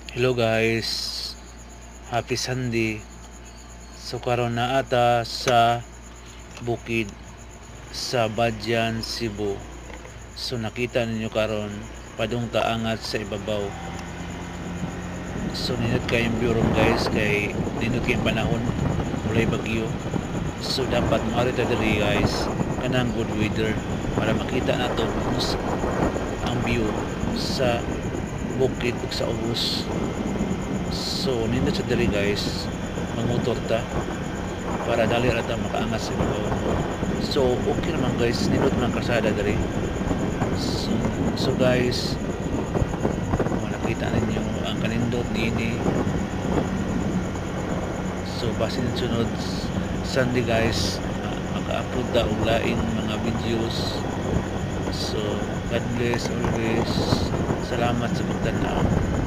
Hello guys, happy Sunday. So karon na ata sa bukid sa Badyan, Cebu. So nakita ninyo karon padung taangat sa ibabaw. So ninot kayong biurong guys kay ninot kayong panahon mulay bagyo. So dapat maari ta diri guys kanang good weather para makita nato ang view sa bukid ug sa ubos. So nindot sa diri guys mangutor ta para dali ra ta makaangat sa ibabaw. So okay naman guys, nindot man kalsada diri. So guys, nakita ninyo ang kanindot niini. So basin sunod Sunday guys, maka-upload ta og laing mga videos. So God bless always. Salamat sa pagtanaw.